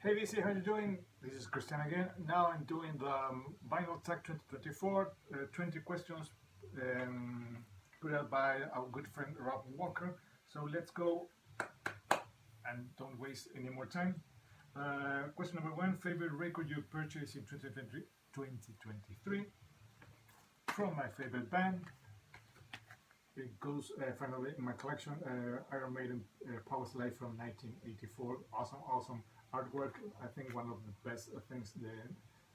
Hey VC, how you doing? This is Christian again. Now I'm doing the Vinyl Tech 2024 20 questions put out by our good friend Rob Walker. So let's go and don't waste any more time. Question number one, favorite record you purchased in 2023 from my favorite band. It goes finally in my collection, Iron Maiden Power Slave from 1984. Awesome artwork. I think one of the best things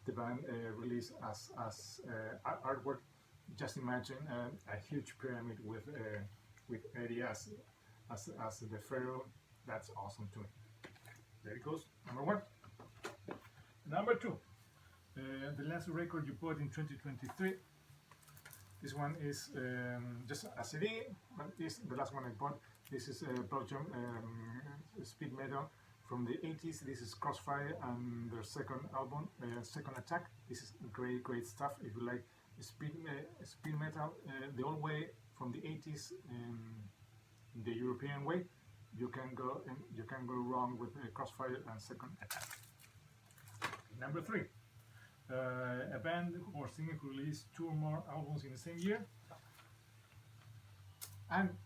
the band released as artwork. Just imagine a huge pyramid with Eddie as the pharaoh. That's awesome to me. There it goes. Number one. Number two. The last record you bought in 2023. This one is just a CD, but this the last one I bought. This is Belgium speed metal from the 80s. This is Crossfire and their second album, Second Attack. This is great stuff. If you like speed metal the old way from the 80s, the European way, you can go wrong with Crossfire and Second Attack. Number three. A band or singer who released two or more albums in the same year, and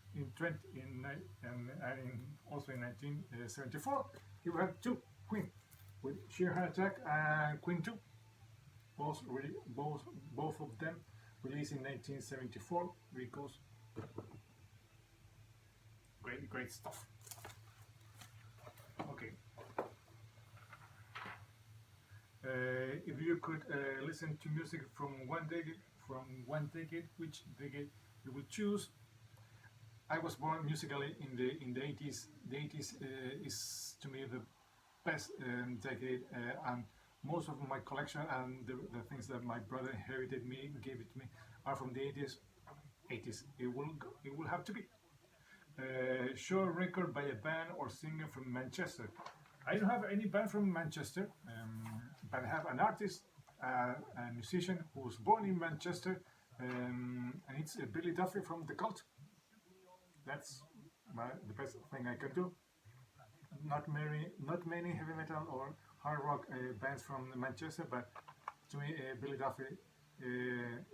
also in 1974 you have two Queen with Sheer Heart Attack and Queen 2, both of them released in 1974. Rico's great stuff. Okay. If you could listen to music from one decade, which decade you would choose? I was born musically in the 80s. The 80s is to me the best decade, and most of my collection and the things that my brother gave it to me, are from the 80s. 80s. It will have to be. Show a record by a band or singer from Manchester. I don't have any band from Manchester, but I have an artist, a musician who was born in Manchester, and it's Billy Duffy from The Cult. That's the best thing I can do. Not many heavy metal or hard rock bands from Manchester, but to me Billy Duffy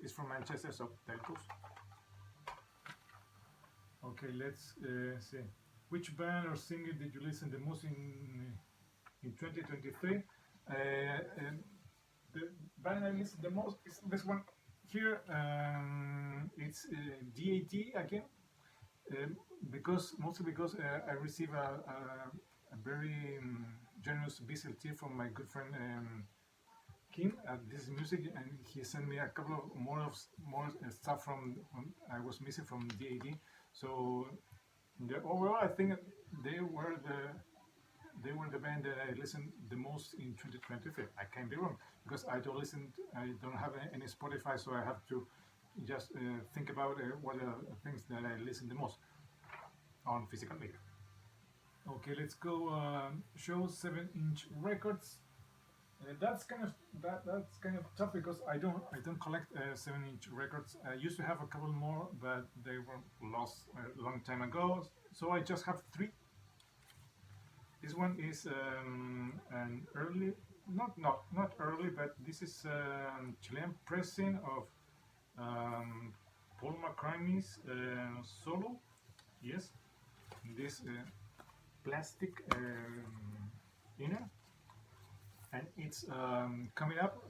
is from Manchester, so there it goes. Okay, let's see. Which band or singer did you listen the most in 2023? The band I listened the most is this one here. It's DAT again, mostly because I receive a very generous VCLT from my good friend Kim at This Music, and he sent me a couple of more stuff from I was missing from DAT. So overall, I think they were the band that I listened the most in 2023. I can be wrong because I don't have any Spotify, so I have to just think about what are the things that I listen the most on physical media. Okay, let's go. Show 7-inch records. That's kind of tough because I don't collect 7-inch records. I used to have a couple more, but they were lost a long time ago. So I just have 3. This one is an early, not early, but this is Chilean pressing of Paul McCartney's solo. Yes, this plastic inner. And it's coming up.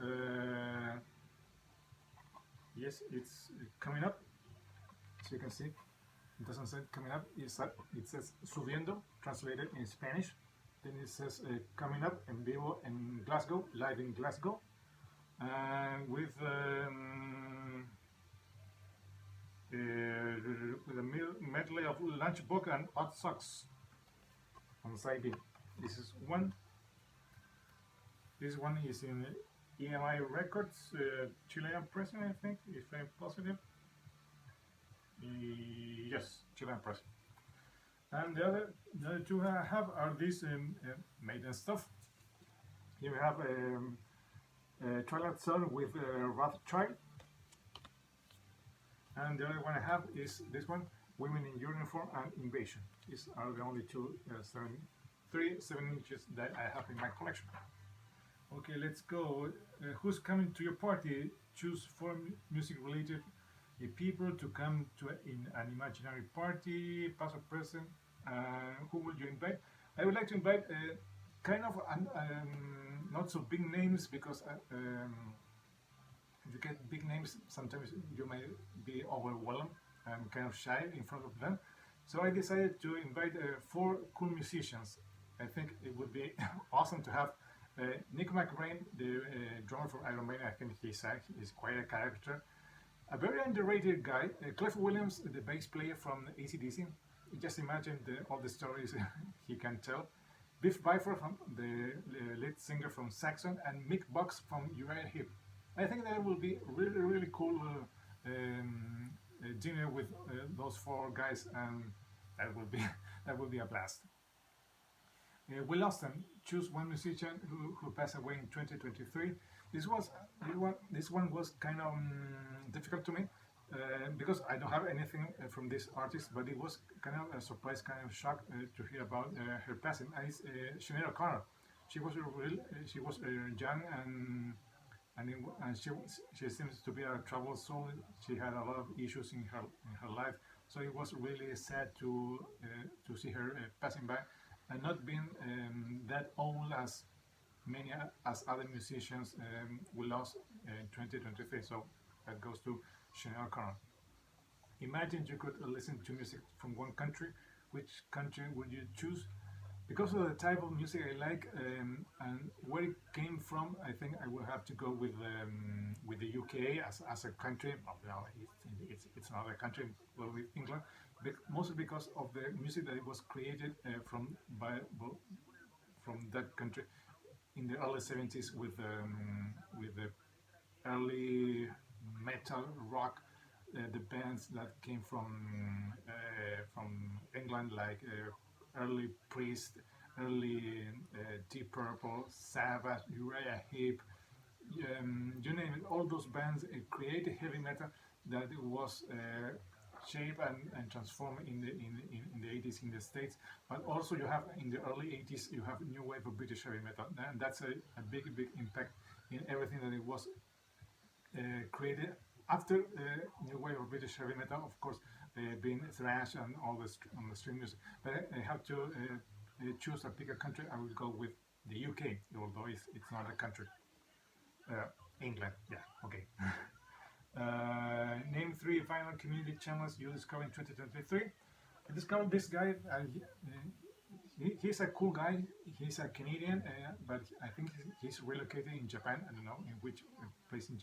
Yes, it's coming up. So you can see, it doesn't say coming up. It says subiendo, translated in Spanish. Then it says coming up en vivo in Glasgow, live in Glasgow, with a medley of Lunchbox and Hot Socks on side B. This is one. This one is in EMI Records, Chilean pressing, I think, if I'm positive. Yes, Chilean pressing. And the other two I have are these Maiden stuff. Here we have Twilight Zone with Rothschild. And the other one I have is this one, Women in Uniform and Invasion. These are the only two three 7-inches that I have in my collection. Okay, let's go. Who's coming to your party? Choose four music-related people to come to in an imaginary party, past or present. Who would you invite? I would like to invite kind of not so big names because if you get big names, sometimes you may be overwhelmed and kind of shy in front of them. So I decided to invite four cool musicians. I think it would be awesome to have Nick McBrain, the drummer from Iron Maiden. I think he's quite a character. A very underrated guy, Cliff Williams, the bass player from AC/DC. Just imagine all the stories he can tell. Biff Byford, from the lead singer from Saxon, and Mick Box from Uriah Heep. I think that will be really cool dinner with those four guys, and that will be a blast. We lost them. Choose one musician who passed away in 2023. This one was kind of difficult to me because I don't have anything from this artist, but it was kind of a surprise, kind of shock to hear about her passing. And it's Sinead O'Connor. She was young and she seems to be a troubled soul. She had a lot of issues in her life, so it was really sad to see her passing by and not being that old as many as other musicians we lost in 2023. So that goes to Sinead O'Connor. Imagine you could listen to music from one country. Which country would you choose? Because of the type of music I like and where it came from, I think I will have to go with the UK as a country. Well, it's another country, well, with England, but mostly because of the music that it was created from that country in the early 70s with the early metal rock. The bands that came from England, like early Priest, early Deep Purple, Sabbath, Uriah Heep, you name it. All those bands created heavy metal that was shaped and transformed in the 80s in the States. But also you have in the early 80s you have new wave of British heavy metal, and that's a big impact in everything that it was created after new wave of British heavy metal, of course, being thrash and all on the string music. But I have to choose a bigger country. I will go with the UK, although it's not a country. England, yeah, okay. Name 3 vinyl community channels you discovered in 2023. I discovered this guy. He's a cool guy. He's a Canadian, but I think he's relocated in Japan. I don't know in which place in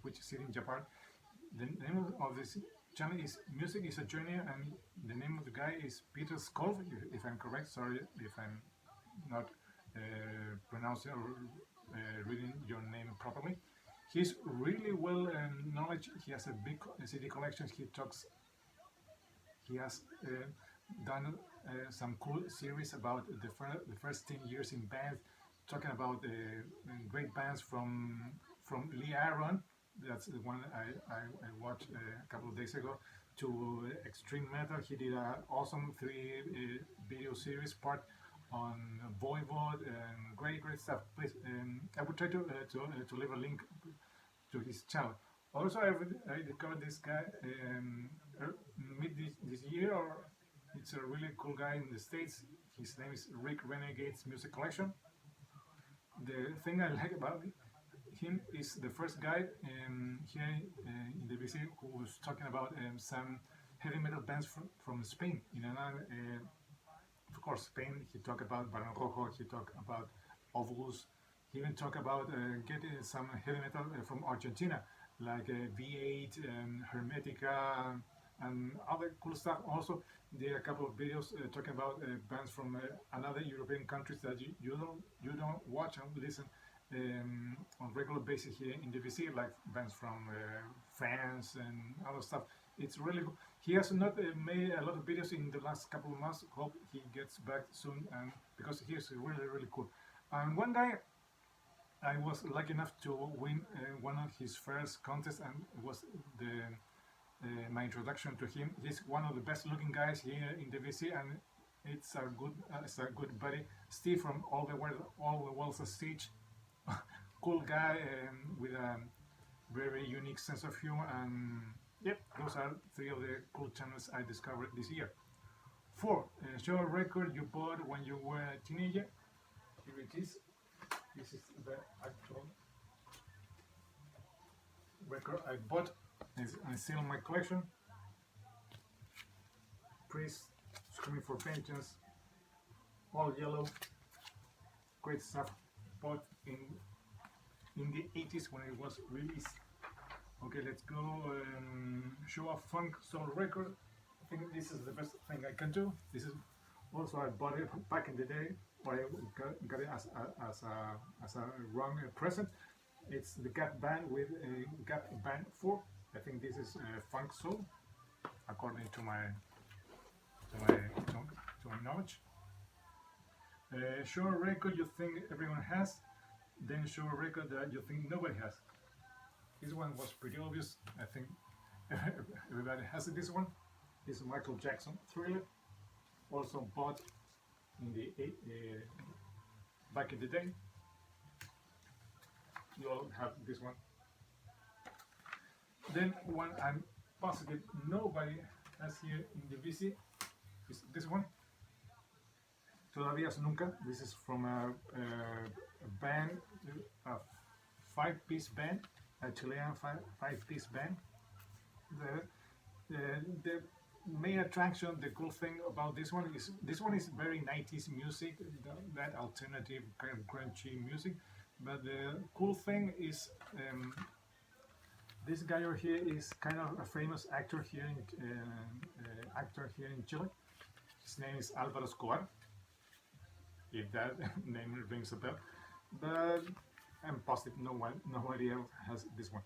which city in Japan. The name of this channel is Music is a Journey, and the name of the guy is Peter Skolf, if I'm correct. Sorry if I'm not pronouncing or reading your name properly. He's really well knowledge. He has a big CD collection. He has done some cool series about the first 10 years in bands, talking about great bands from Lee Aaron. That's the one I watched a couple of days ago, to extreme metal. He did an awesome 3 video series part on Voivod and great stuff. Please, I will try to leave a link to his channel. Also, I discovered this guy mid this year, or it's a really cool guy in the States. His name is Rick Renegade's Music Collection. The thing I like about him is the first guy here in the BC who was talking about some heavy metal bands from Spain. In another, of course, Spain. He talked about Barón Rojo. He talked about Ovulus. He even talked about getting some heavy metal from Argentina, like V8 and Hermetica and other cool stuff. Also, there are a couple of videos talking about bands from another European countries that you don't watch and listen on regular basis here in the BC, like bands from France and other stuff. It's really good. He has not made a lot of videos in the last couple of months. Hope he gets back soon, because he is really cool. And one day I was lucky enough to win one of his first contests, and it was my introduction to him. He's one of the best looking guys here in the BC, and It's a good buddy. Steve from All the Walls of Siege, cool guy with a very unique sense of humor. And yep, those are three of the cool channels I discovered this year. Four, show a record you bought when you were a teenager. Here it is. This is the actual record I bought. It's still in my collection. Priest, Screaming for Vengeance, all yellow, great stuff. Bought in the 80s when it was released. Okay, let's go. Show a funk soul record. I think this is the best thing I can do. This is also I bought it back in the day, or I got it as a wrong present. It's the Gap Band with a Gap Band 4. I think this is funk soul, according to my knowledge. Show a record you think everyone has, then show a record that you think nobody has. This one was pretty obvious. I think everybody has this one. This is Michael Jackson Thriller, also bought in the back in the day. You all have this one. Then one I'm positive nobody has here in the VC is this one. Todavía Nunca. This is from a band, a five-piece band, a Chilean five-piece band. The main attraction, the cool thing about this one is very 90s music, that alternative kind of grungy music. But the cool thing is this guy over here is kind of a famous actor here in Chile. His name is Álvaro Escobar, if that name rings a bell. But I'm positive nobody else has this one.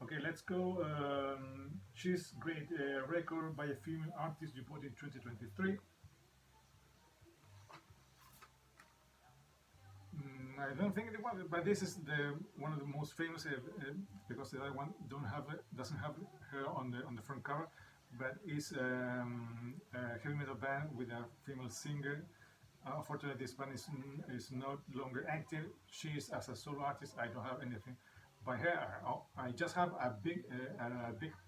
Okay, let's go. She's Great, record by a female artist you bought in 2023. I don't think it was, but this is one of the most famous because the other one doesn't have her on the front cover, but it's a heavy metal band with a female singer. Unfortunately, this band is no longer active. She is as a solo artist. I don't have anything by her. I just have a big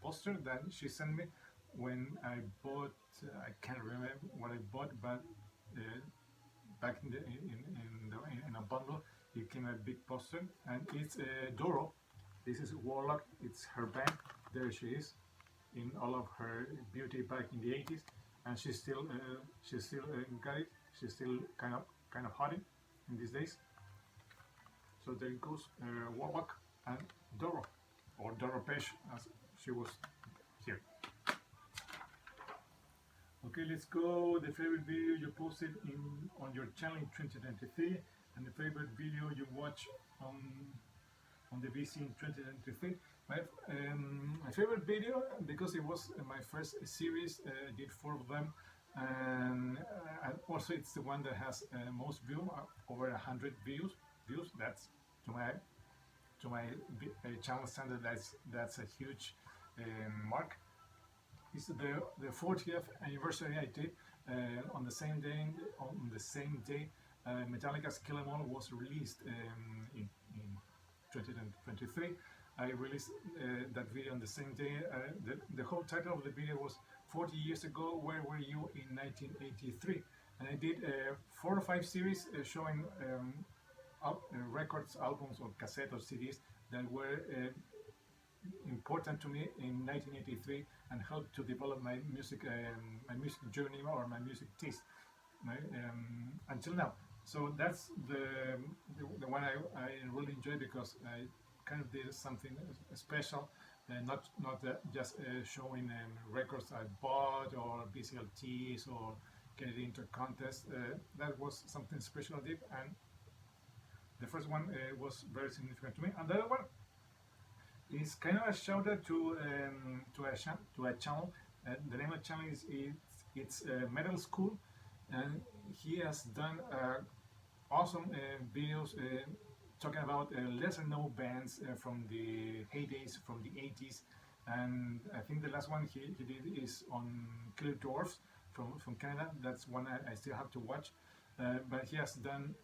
poster that she sent me when I bought. I can't remember what I bought, but back in a bundle, it came a big poster, and it's Doro. This is Warlock. It's her band. There she is, in all of her beauty back in the 80s, and she's still got it. She's still kind of hot in these days. So there it goes, Warlock and Doro, or Doro Pesh as she was here. Okay, let's go. The favorite video you posted on your channel in 2023, and the favorite video you watch on the VC in 2023. My favorite video, because it was my first series, I did 4 of them, and also it's the one that has most views, over 100 views. That's to my channel standard. That's a huge mark. It's the 40th anniversary I did on the same day. Metallica's Kill 'Em All was released in 2023. I released that video on the same day. The whole title of the video was 40 years ago, where were you in 1983? And I did 4 or 5 series showing records, albums, or cassette or CDs that were important to me in 1983 and helped to develop my music journey or my music taste until now. So that's the one I really enjoy, because I kind of did something special, not just showing records I bought or BCLTs or getting into contests. That was something special I did, and the first one was very significant to me. And the other one is kind of a shout out to a channel. The name of the channel is Metal School, and he has done awesome videos talking about lesser known bands from the heydays, from the 80s, and I think the last one he did is on Killer Dwarfs from Canada. That's one I still have to watch. But he has done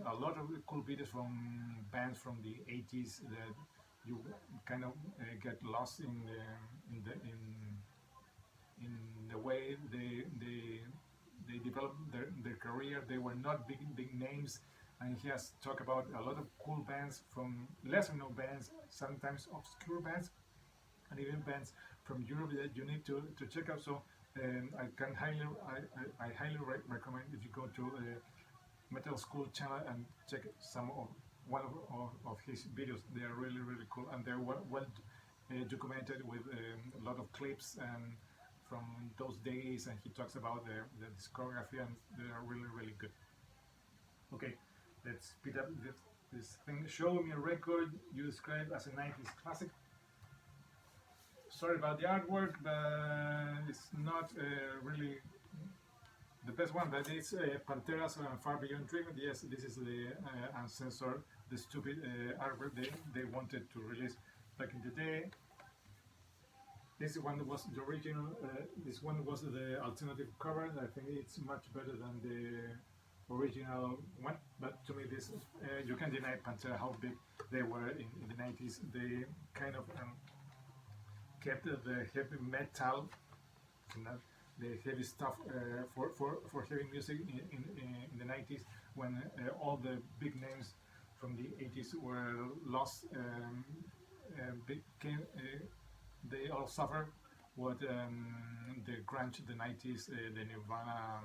a lot of cool videos from bands from the 80s that you kind of get lost in the in the way they developed their career. They were not big names, and he has talked about a lot of cool bands from lesser known bands, sometimes obscure bands, and even bands from Europe that you need to check out. So I can I highly recommend if you go to Metal School channel and check some of one of his videos. They are really cool, and they're well documented with a lot of clips and from those days, and he talks about the discography, and they are really good. Okay, let's speed up this thing. Show me a record you describe as a 90s classic. Sorry about the artwork, but it's not really the best one. But it's Pantera's Far Beyond Dreaming. Yes, this is the uncensored, the stupid artwork they wanted to release back in the day. This one was the original. This one was the alternative cover. I think it's much better than the original one. But to me, this you can deny Pantera how big they were in the 90s. They kind of kept the heavy metal, the heavy stuff for heavy music in the 90s, when all the big names from the 80s were lost. They all suffer what the grunge, the 90s, the Nirvana,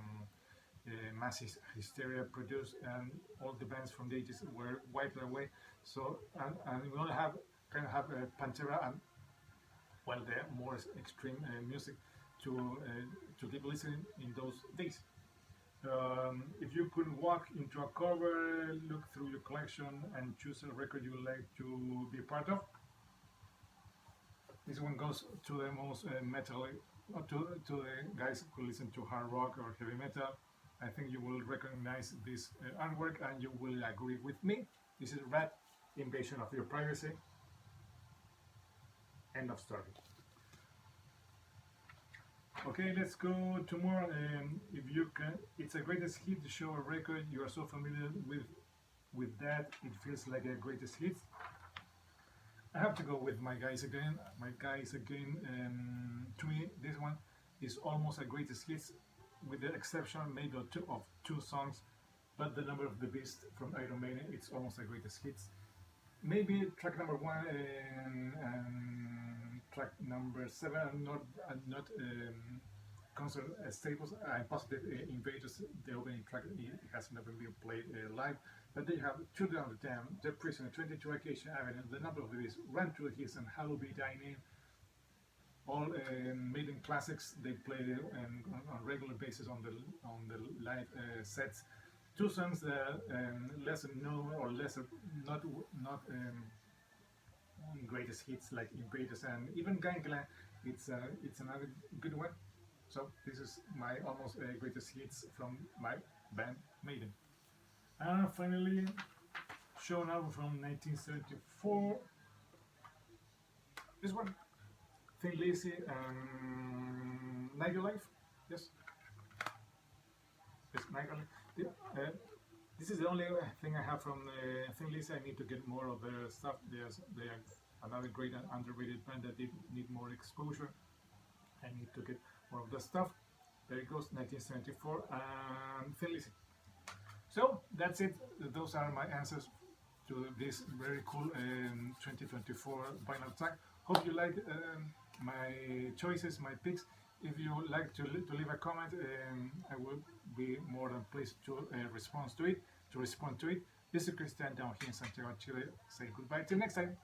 massive hysteria produced, and all the bands from the 80s were wiped away. So and we only have Pantera and the more extreme music to keep listening in those days. If you could walk into a cover, look through your collection, and choose a record you would like to be part of, this one goes to the most metal, to the guys who listen to hard rock or heavy metal. I think you will recognize this artwork and you will agree with me. This is Rat, Invasion of Your Privacy. End of story. Okay, let's go to more. If you can, it's a greatest hit to show a record you are so familiar with that it feels like a greatest hit. I have to go with My Guys Again. My Guys Again, to me, this one is almost a greatest hits, with the exception maybe of two songs, but The Number of the Beast from Iron Maiden, it's almost a greatest hits. Maybe track number 1 and track number 7 are not concert staples. I'm positive Invaders, the opening track, it has never been played live. But they have Children of the Dam, The Prisoner, 22 Acacia Avenue, The Number of the Beast, Run to the Hills, and How Be Dying. All Maiden classics. They play on a regular basis on the live sets. Two songs that lesser known or lesser not greatest hits like Invaders and even Gangland. It's another good one. So this is my almost greatest hits from my band Maiden. And finally, show an album from 1974. This one, Thin Lizzy and Nightlife. Yes, it's Nightlife. This is the only thing I have from Thin Lizzy. I need to get more of their stuff. They are another great and underrated band that they need more exposure. I need to get more of the stuff. There it goes, 1974 and Thin Lizzy. So that's it. Those are my answers to this very cool 2024 vinyl track. Hope you liked my choices, my picks. If you would like to leave a comment, I will be more than pleased to respond to it. This is Christian down here in Santiago, Chile. Say goodbye till next time.